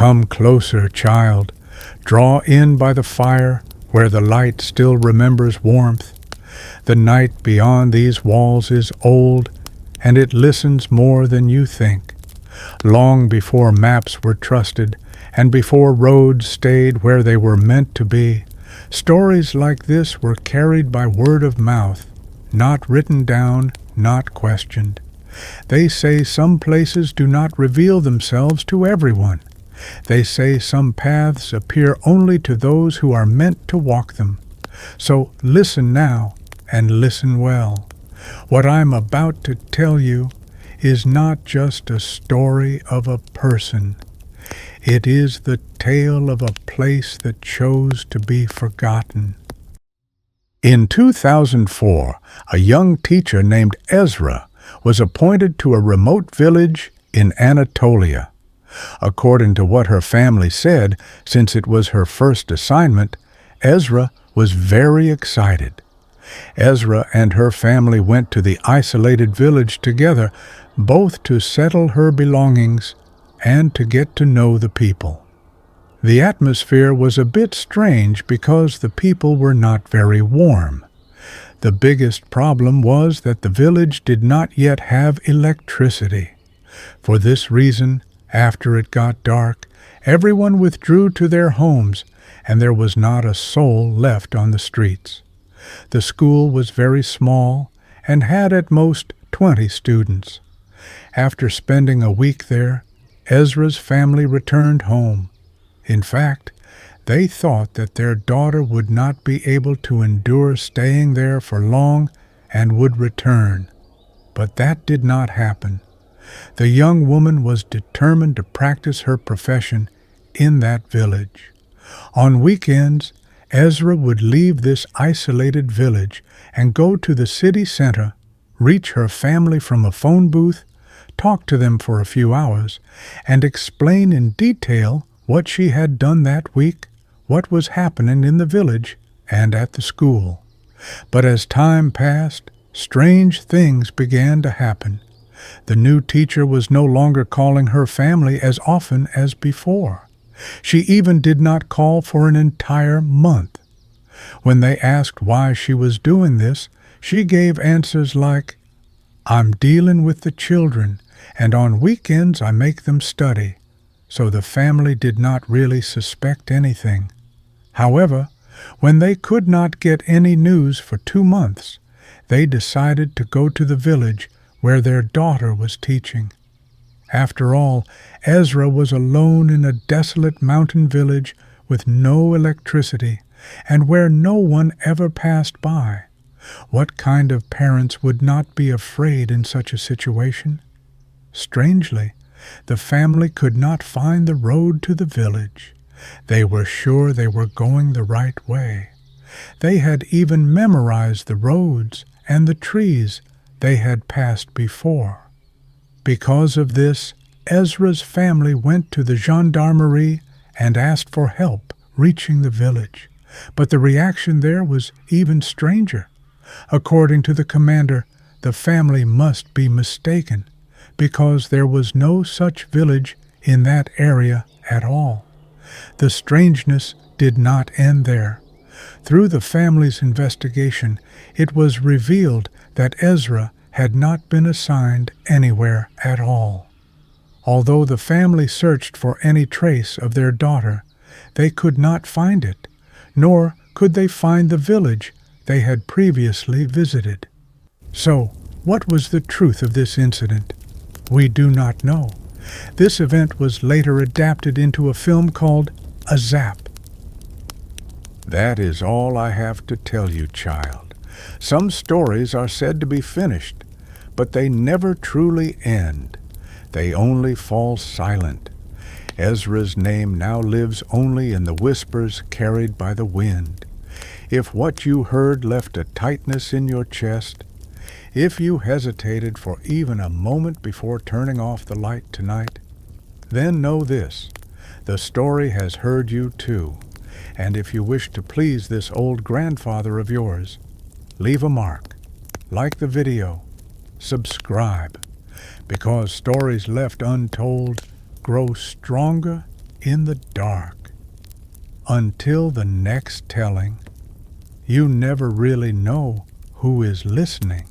Come closer, child. Draw in by the fire where the light still remembers warmth. The night beyond these walls is old, and it listens more than you think. Long before maps were trusted, and before roads stayed where they were meant to be, stories like this were carried by word of mouth, not written down, not questioned. They say some places do not reveal themselves to everyone. They say some paths appear only to those who are meant to walk them. So listen now, and listen well. What I'm about to tell you is not just a story of a person. It is the tale of a place that chose to be forgotten. In 2004, a young teacher named Esra was appointed to a remote village in Anatolia. According to what her family said, since it was her first assignment, Esra was very excited. Esra and her family went to the isolated village together, both to settle her belongings and to get to know the people. The atmosphere was a bit strange because the people were not very warm. The biggest problem was that the village did not yet have electricity. For this reason, after it got dark, everyone withdrew to their homes, and there was not a soul left on the streets. The school was very small and had at most 20 students. After spending a week there, Ezra's family returned home. In fact, they thought that their daughter would not be able to endure staying there for long and would return. But that did not happen. The young woman was determined to practice her profession in that village. On weekends, Esra would leave this isolated village and go to the city center, reach her family from a phone booth, talk to them for a few hours, and explain in detail what she had done that week, what was happening in the village and at the school. But as time passed, strange things began to happen. The new teacher was no longer calling her family as often as before. She even did not call for an entire month. When they asked why she was doing this, she gave answers like, "I'm dealing with the children, and on weekends I make them study." So the family did not really suspect anything. However, when they could not get any news for 2 months, they decided to go to the village where their daughter was teaching. After all, Esra was alone in a desolate mountain village with no electricity and where no one ever passed by. What kind of parents would not be afraid in such a situation? Strangely, the family could not find the road to the village. They were sure they were going the right way. They had even memorized the roads and the trees they had passed before. Because of this, Ezra's family went to the gendarmerie and asked for help reaching the village. But the reaction there was even stranger. According to the commander, the family must be mistaken, because there was no such village in that area at all. The strangeness did not end there. Through the family's investigation, it was revealed that Esra had not been assigned anywhere at all. Although the family searched for any trace of their daughter, they could not find it, nor could they find the village they had previously visited. So, what was the truth of this incident? We do not know. This event was later adapted into a film called Azap. That is all I have to tell you, child. Some stories are said to be finished, but they never truly end. They only fall silent. Ezra's name now lives only in the whispers carried by the wind. If what you heard left a tightness in your chest, if you hesitated for even a moment before turning off the light tonight, then know this: the story has heard you too. And if you wish to please this old grandfather of yours, leave a mark, like the video, subscribe, because stories left untold grow stronger in the dark. Until the next telling, you never really know who is listening.